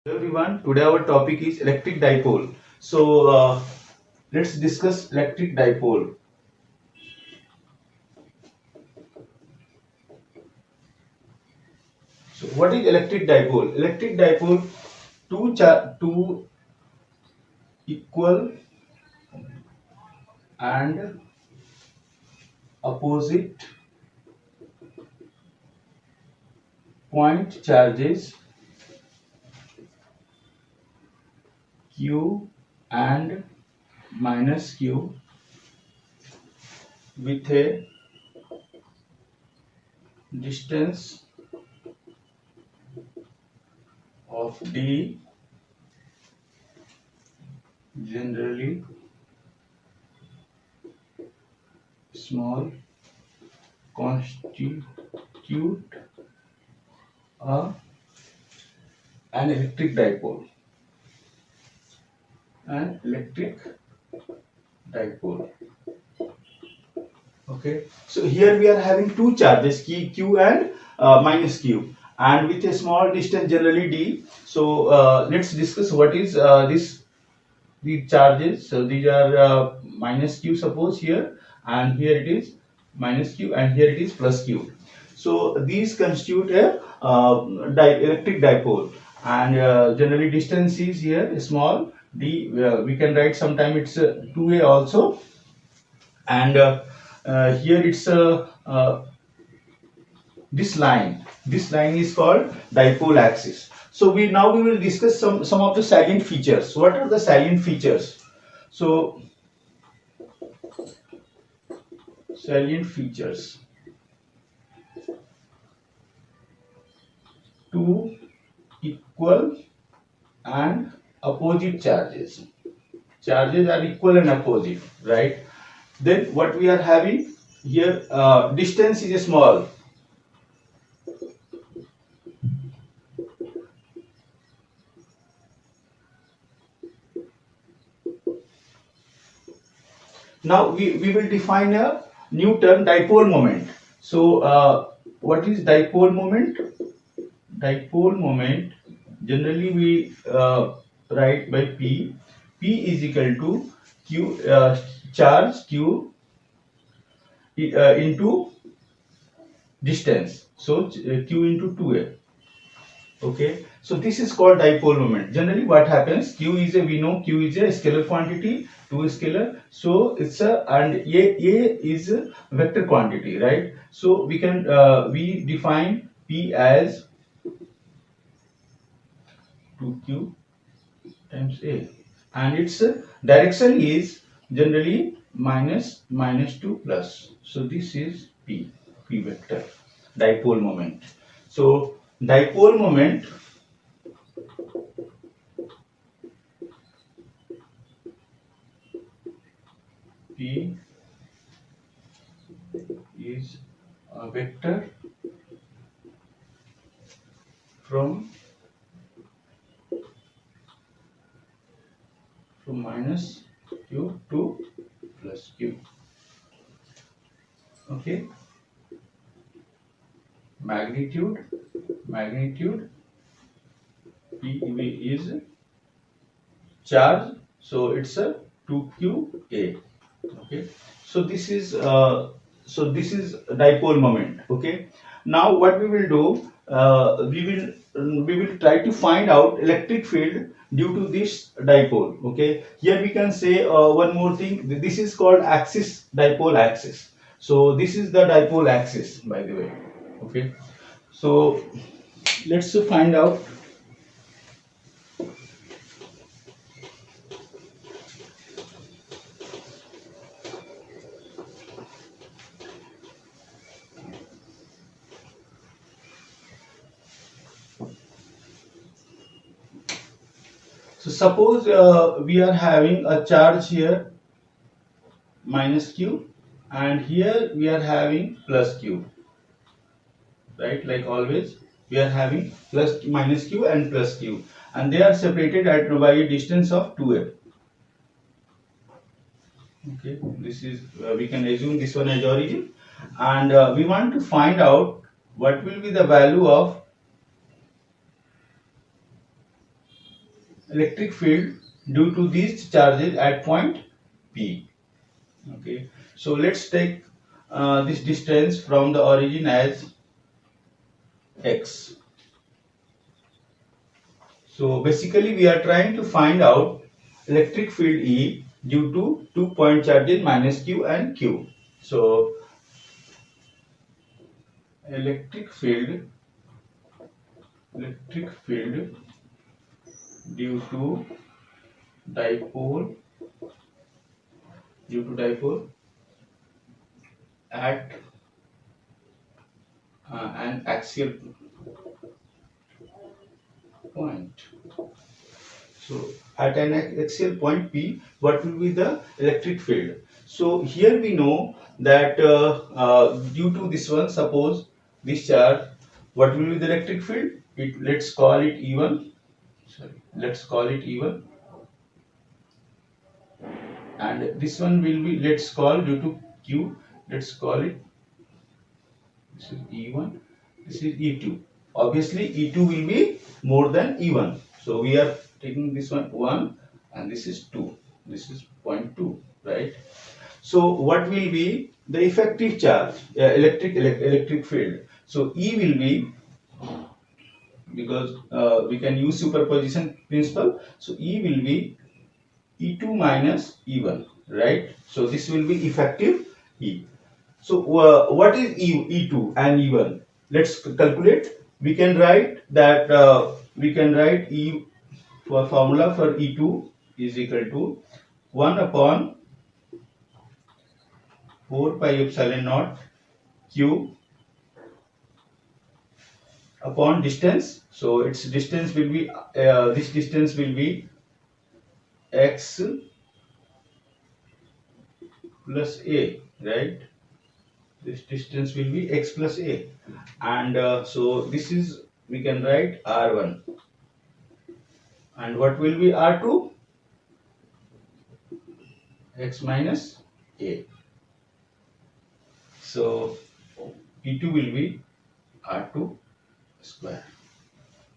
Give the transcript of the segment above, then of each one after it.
Hello everyone, today our topic is electric dipole. Let's discuss electric dipole. So what is electric dipole? Electric dipole, two equal and opposite point charges q and minus q with a distance of d, generally small, constitute a an electric dipole. An electric dipole. Okay, so here we are having two charges, q and minus q, and with a small distance, generally d. So let's discuss what is these charges. So these are minus q, suppose here, and here it is minus q, and here it is plus q. So these constitute a electric dipole, and generally distance is here small d. We can write sometime it's 2a also, and here it's this line is called dipole axis. So we will discuss some of the salient features. What are the salient features? So salient features: two equal and opposite charges. Charges are equal and opposite, right? Then what we are having here, distance is small. Now we will define a new term, dipole moment. So what is dipole moment? Dipole moment, generally we write by P. P is equal to Q, charge Q into distance. So Q into 2a. Okay, so this is called dipole moment. Generally what happens, q is a, we know q is a scalar quantity, 2 is scalar, so it's a, and a is a vector quantity, right? So we can we define p as 2q times a, and its direction is generally minus to plus. So this is p vector, dipole moment. So dipole moment P is a vector from minus q to plus q. Okay, magnitude P is charge, so it's a 2qa. Okay, so this is dipole moment. Okay, now what we will do, we will try to find out electric field due to this dipole. Okay, here we can say one more thing, this is called axis, dipole axis. So this is the dipole axis, by the way. Okay, so let's find out. So suppose we are having a charge here minus q, and here we are having plus q, right? Like always we are having minus q and plus q, and they are separated at by a distance of 2a. Okay, this is we can assume this one as origin, and we want to find out what will be the value of electric field due to these charges at point P. Okay, so let's take this distance from the origin as x. So basically we are trying to find out electric field E due to 2 point charges minus Q and Q. So electric field due to dipole at an axial point. So at an axial point P, what will be the electric field? So here we know that due to this one, suppose this charge, what will be the electric field? Let's call it E1. Let's call it E1. And this one will be, let's call due to Q, let's call it, this is E1, this is E2. Obviously E2 will be more than E1. So we are taking this one 1 and this is 2. This is 0.2, right? So what will be the effective charge, electric field? So E will be, because we can use superposition principle, so E will be E2 minus E1, right? So this will be effective E. So what is E2 and E1? Let's calculate. We can write that E for formula for E2 is equal to 1 upon 4 pi epsilon naught Q upon distance. So its distance will be this distance will be x plus a, right? This distance will be x plus a, and so this is, we can write R1, and what will be R2? X minus a. So E2 will be R2 square.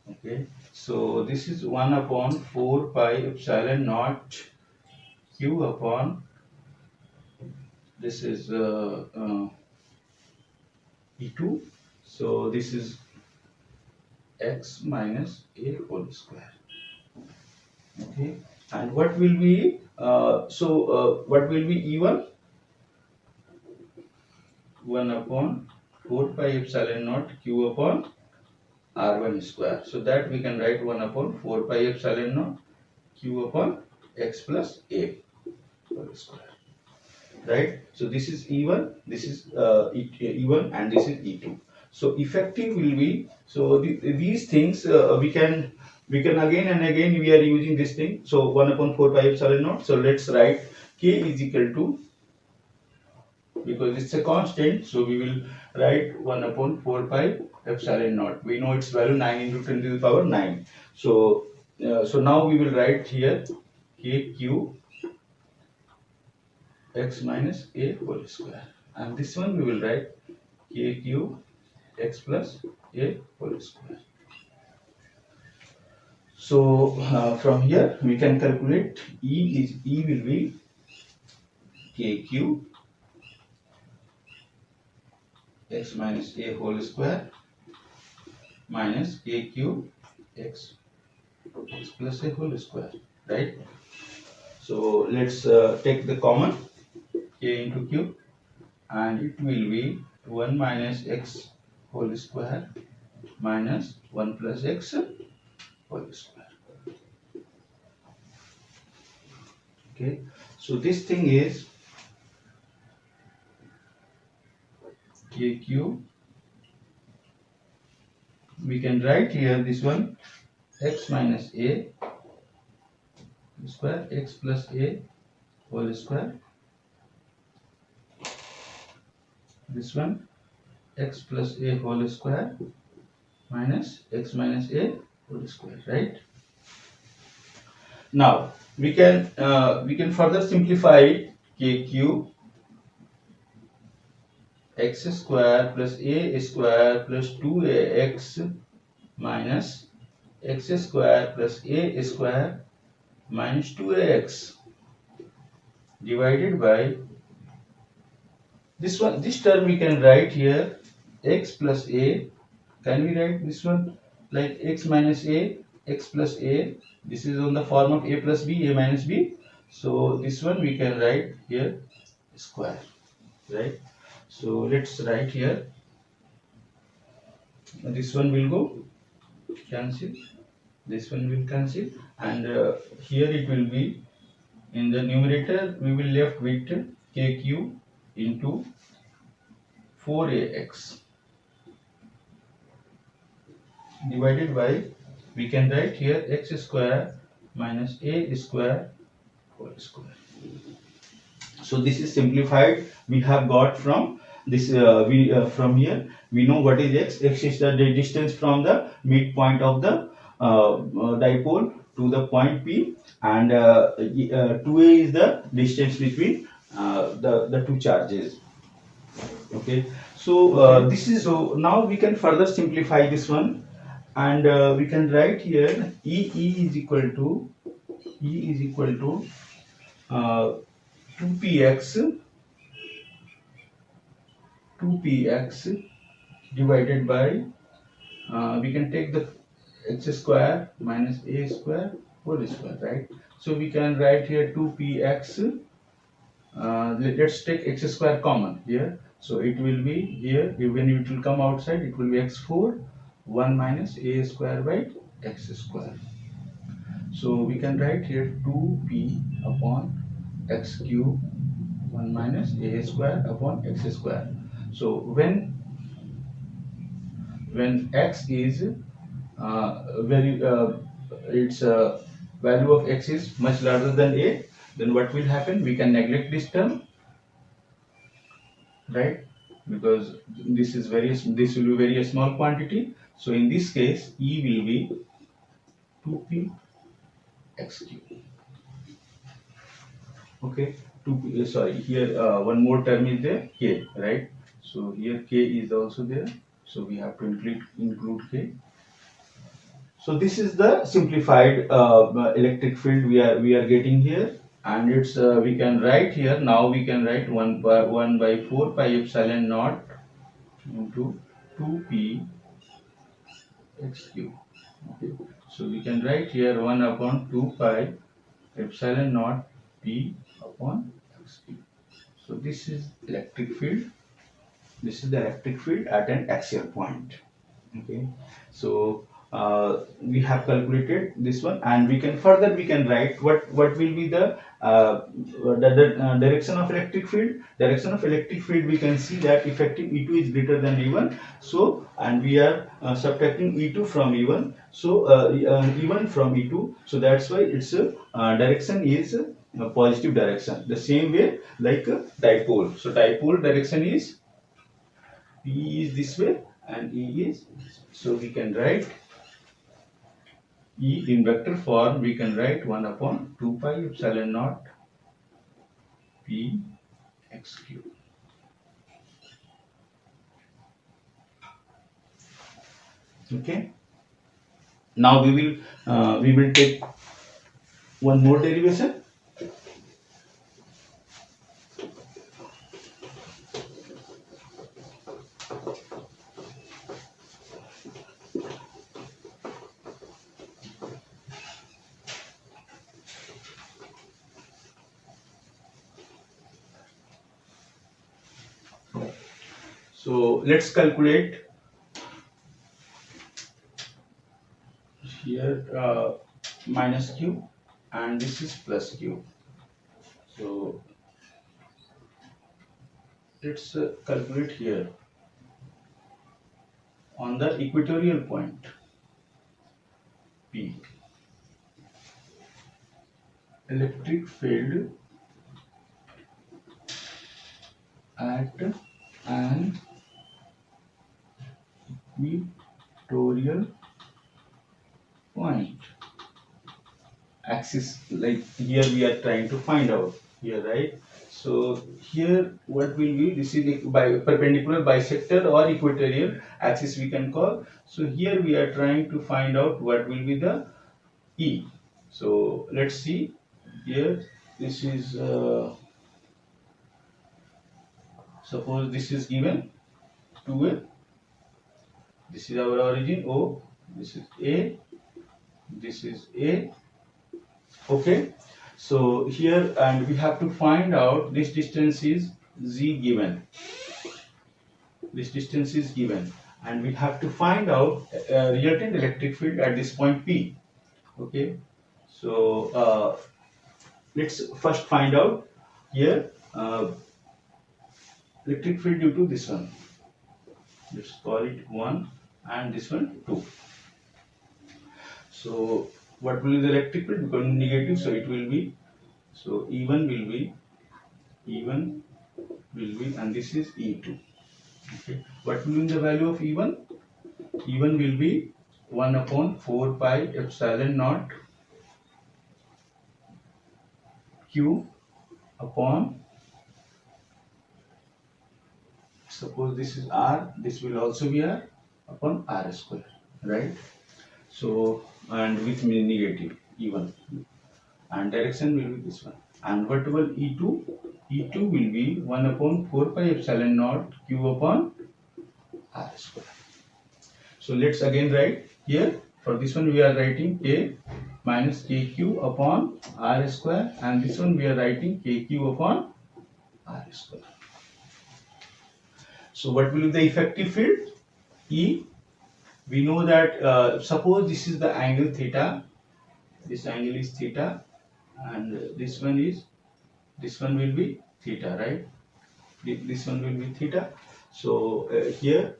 Okay, so this is 1 upon 4 pi epsilon naught Q upon, this is E2, so this is x minus a whole square. Okay, and what will be what will be E1? 1 upon 4 pi epsilon naught Q upon R1 square. So that we can write 1 upon 4 pi epsilon naught Q upon x plus a whole square. Right? So this is E1, this is E1, and this is E2. So effective will be, so these things we can again and again we are using this thing. So 1 upon 4 pi epsilon naught. So let's write K is equal to, because it's a constant, so we will write 1 upon 4 pi epsilon naught. We know its value 9 into 10 to the power 9. So so now we will write here KQ x minus a whole square, and this one we will write KQ x plus a whole square. So from here we can calculate E will be KQ x minus a whole square minus KQ x plus a whole square, right? So let's take the common, K into Q, and it will be 1 minus x whole square minus 1 plus x whole square. Okay, so this thing is KQ. We can write here this one x minus a square, x plus a whole square, this one x plus a whole square minus x minus a whole square, right? Now we can further simplify KQ x square plus a square plus 2ax minus x square plus a square minus 2ax divided by this one. This term we can write here x plus a. Can we write this one like x minus a, x plus a? This is on the form of a plus b, a minus b. So this one we can write here square, right? So let's write here. This one will go cancel. This one will cancel, and here it will be in the numerator. We will left with kq into 4ax divided by, we can write here x square minus a square whole square. So this is simplified. We have got from this from here we know what is x. X is the distance from the midpoint of the dipole to the point P, and 2a is the distance between the two charges. Okay, so this is, so now we can further simplify this one, and we can write here E is equal to 2px divided by, we can take the x square minus a square whole square, right? So we can write here 2px. Let's take x square common here. So it will be here, when it will come outside, it will be x4 1 minus a square by x square. So we can write here 2p upon x cube 1 minus a square upon x square. So when x is its value of x is much larger than a, then what will happen? We can neglect this term, right? Because this will be very small quantity. So in this case, E will be 2p x cube. Okay, 2p, sorry, here one more term is there, k, right? So here k is also there, so we have to include k. So this is the simplified electric field we are getting here, and it's we can write here, now we can write 1 by 4 pi epsilon naught into 2p x cube. Okay, so we can write here 1 upon 2 pi epsilon naught p upon x cube. So this is electric field. This is the electric field at an axial point. Okay, so we have calculated this one, and we can write what will be the direction of electric field. Direction of electric field, we can see that effective E2 is greater than E1. So, and we are subtracting E2 from E1. So E1 from E2. So that's why its direction is a positive direction. The same way like dipole. So dipole direction is P is this way and E is this way. So we can write E in vector form. We can write 1 upon 2 pi epsilon naught P x cube. Okay. Now we will take one more derivation. So let's calculate here minus q, and this is plus q. So let's calculate here on the equatorial point P. Electric field at an equatorial point axis, like here we are trying to find out here, right? So here what will be, this is by perpendicular bisector or equatorial axis we can call. So here we are trying to find out what will be the E. So let's see here. This is suppose this is given 2a. This is our origin O. This is A. This is A. Okay. So here, and we have to find out this distance is z given. This distance is given, and we have to find out resultant electric field at this point P. Okay. So let's first find out here electric field due to this one. Let's call it 1 and this one 2. So what will be the electric field? Because negative, so it will be, so E1 will be, and this is E2. Okay. What will be the value of E1? E1 will be 1 upon 4 pi epsilon naught Q upon, suppose this is R, this will also be R upon R square, right? So, and with negative E1, and direction will be this one. And what will E2? E2 will be 1 upon 4 pi epsilon naught Q upon R square. So let's again write here. For this one we are writing K minus KQ upon R square, and this one we are writing KQ upon R square. So what will be the effective field? E. We know that suppose this is the angle theta. This angle is theta, and this one will be theta, right? This one will be theta. So here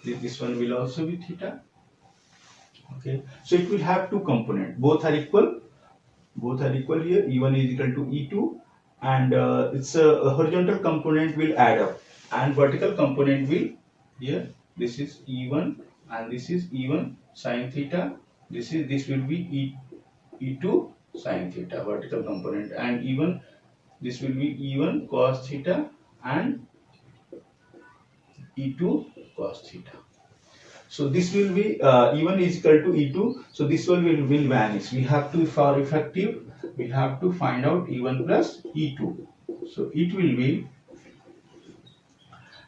this one will also be theta. Okay, so it will have two components. Both are equal. Both are equal here. E1 is equal to E2, and its a horizontal component will add up, and vertical component will here. This is E1, and this is E1 sine theta. This will be E2 sine theta, vertical component, and even this will be E1 cos theta and E2 cos theta. So this will be E1 is equal to E2. So this one will vanish. We have to, for effective, we have to find out E1 plus E2. So it will be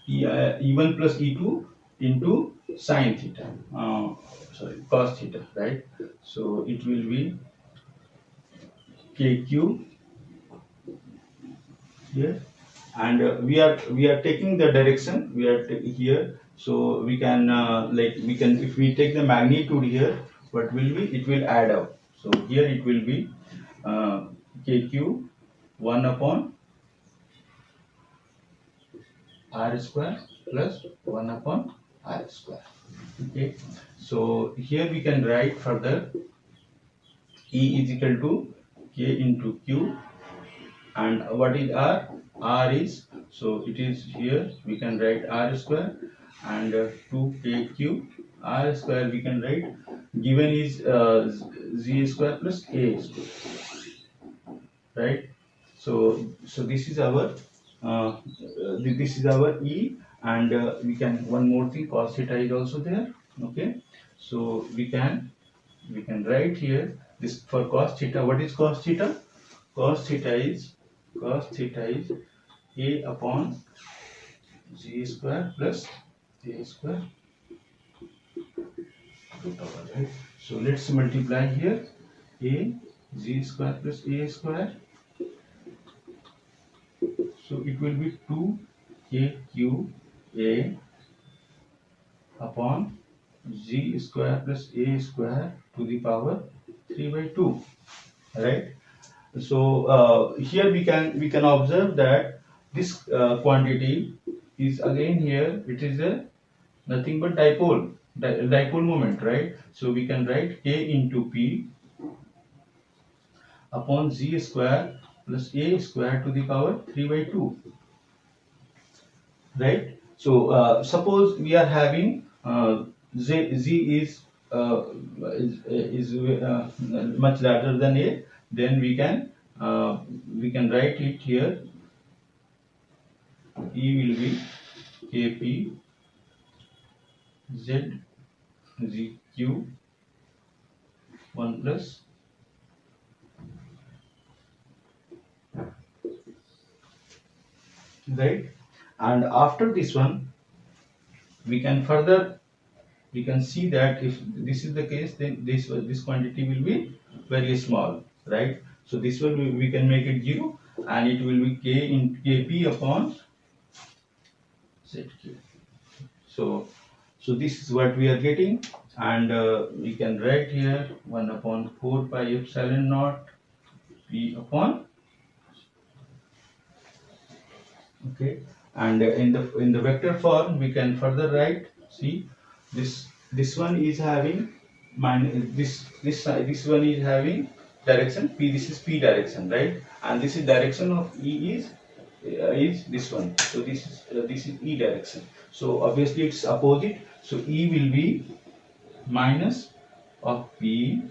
E1 plus E2 into sine theta. Cos theta, right? So it will be KQ here, and we are taking the direction. We are here, so we can if we take the magnitude here, what will be? It will add up. So here it will be KQ 1 upon R square plus 1 upon R square. Okay, so here we can write further E is equal to K into Q, and what is R? R is, so it is here we can write R square, and 2KQ R square we can write, given is Z square plus A square, right? So this is our E, and we can, one more thing, cos theta is also there. Okay, so we can write here this for cos theta. What is cos theta? Cos theta is A upon Z square plus A square root over, right? So let's multiply here A Z square plus A square. So it will be 2KQA upon Z square plus A square to the power 3 by 2, right? So here we can observe that this quantity is again here. It is a nothing but dipole moment, right? So we can write K into P upon Z square plus A square to the power 3 by 2, right? So suppose we are having Z is much larger than A, then we can write it here. E will be KP Z ZQ 1 plus right? And after this one, we can further, we can see that if this is the case, then this quantity will be very small, right? So this one we can make it 0, and it will be k in kp upon zq. So this is what we are getting, and we can write here 1 upon 4 pi epsilon naught p upon, okay. And in the vector form we can further write, see, this one is having this one is having direction p, this is p direction, right? And this is direction of e is this one, so this is e direction, so obviously it's opposite, so e will be minus of p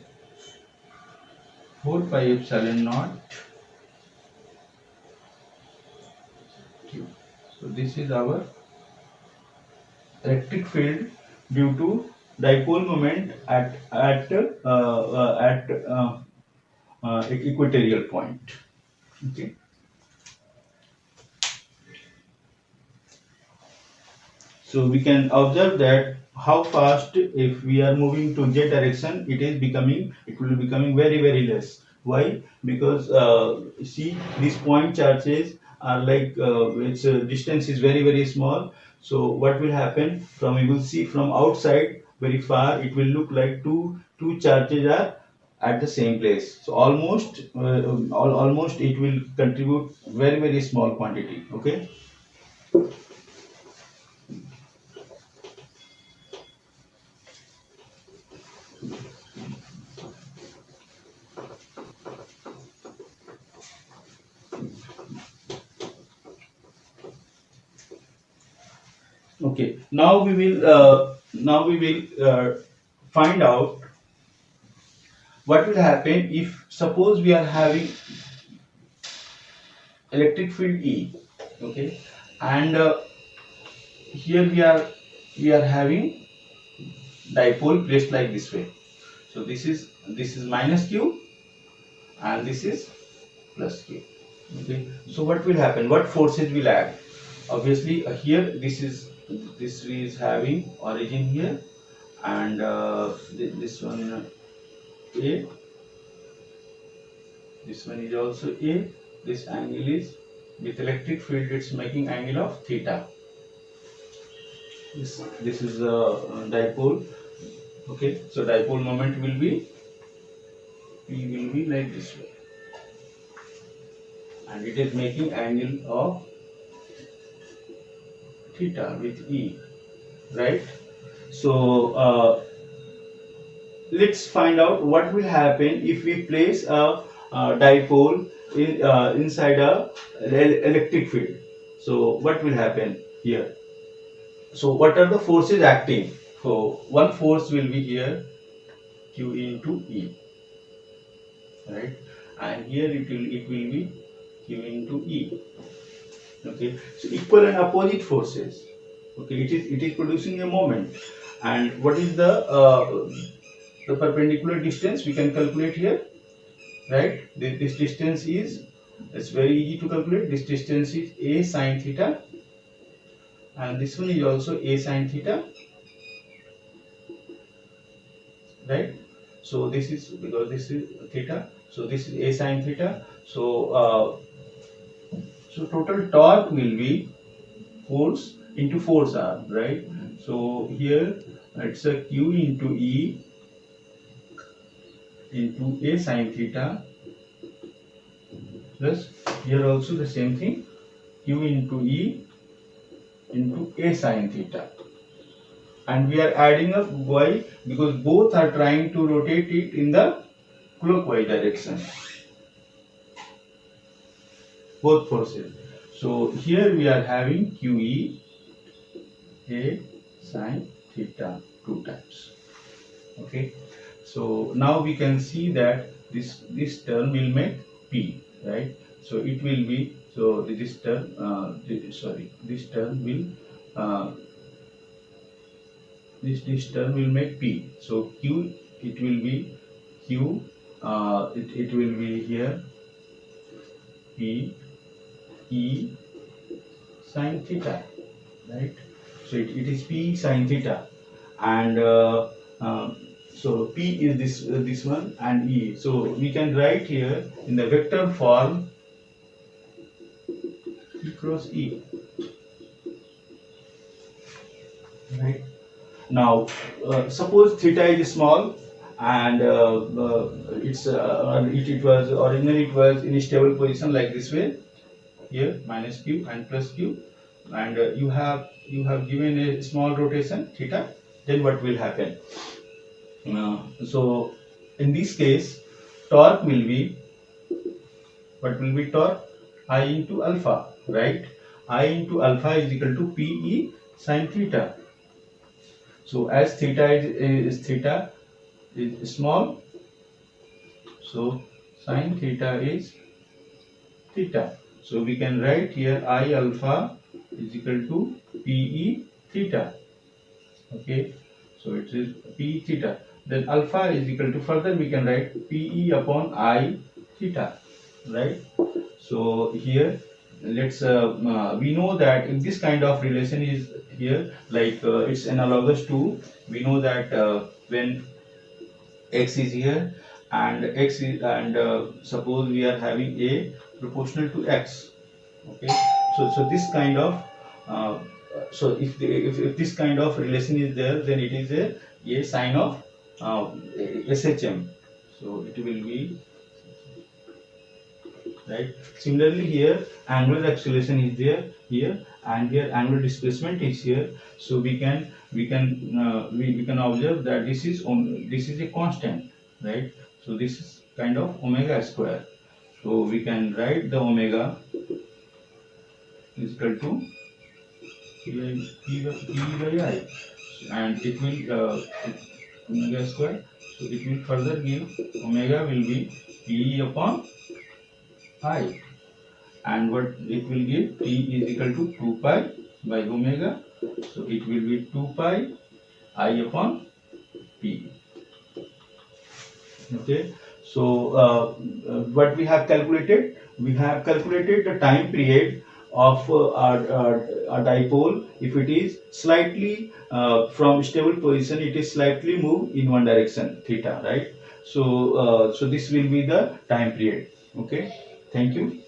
4 pi epsilon naught q. So this is our electric field due to dipole moment at equatorial point. Okay. So we can observe that how fast, if we are moving to z direction, it will be becoming very less. Why? Because see, these point charges are like its distance is very small. So what will happen, from you will see from outside very far, it will look like two charges are at the same place. So almost it will contribute very small quantity. Okay. Okay, now we will find out what will happen if suppose we are having electric field E, okay, and here we are having dipole placed like this way. So this is minus Q and this is plus Q. Okay, so what will happen? What forces will act? Obviously, here this is having origin here, and this one A, this one is also A. This angle is, with electric field, it's making angle of theta. This is a dipole. Okay, so dipole moment will be like this way, and it is making angle of theta with E, right? So let's find out what will happen if we place a dipole inside a electric field. So what will happen here? So what are the forces acting? So one force will be here, Q into E, right? And here it will be Q into E. Okay, so equal and opposite forces. Okay, it is producing a moment. And what is the perpendicular distance? We can calculate here, right? This distance is, it's very easy to calculate. This distance is a sine theta, and this one is also a sine theta, right? So this is, because this is theta, so this is a sine theta. So total torque will be force into force arm, right? So here it's a Q into E into a sine theta, plus here also the same thing, Q into E into a sine theta. And we are adding up y because both are trying to rotate it in the clockwise direction, both forces. So here we are having QE a sine theta 2 times. Okay, so now we can see that this term will make P, right? So it will be, so this term this term will this term will make P. So Q, it will be Q, it will be here P E sine theta, right? So it is P sine theta, and so P is this one, and E. So we can write here in the vector form E cross E, right? Now suppose theta is small, and it was originally it was in a stable position like this way, here minus q and plus q, and you have given a small rotation theta. Then what will happen? So in this case, torque will be, what will be torque? I into alpha, right? I into alpha is equal to Pe sine theta. So as theta is small, so sine theta is theta. So we can write here I alpha is equal to Pe theta. Okay, so it is P theta. Then alpha is equal to, further we can write Pe upon I theta, right? So here let's we know that if this kind of relation is here, like it's analogous to, we know that when x is here and x is, and suppose we are having a proportional to x, okay? So this kind of so if this kind of relation is there, then it is a sign of SHM. So it will be, right? Similarly here angular acceleration is there here, and here angular displacement is here. So we can observe that this is a constant, right? So this is kind of omega square. So we can write the omega is equal to P by I, and it will omega square. So it will further give omega will be P upon I, and what it will give, T is equal to 2 pi by omega. So it will be 2 pi I upon P. Okay, so what we have calculated? We have calculated the time period of our dipole. If it is slightly from stable position, it is slightly moved in one direction, theta, right? So so this will be the time period. Okay, thank you.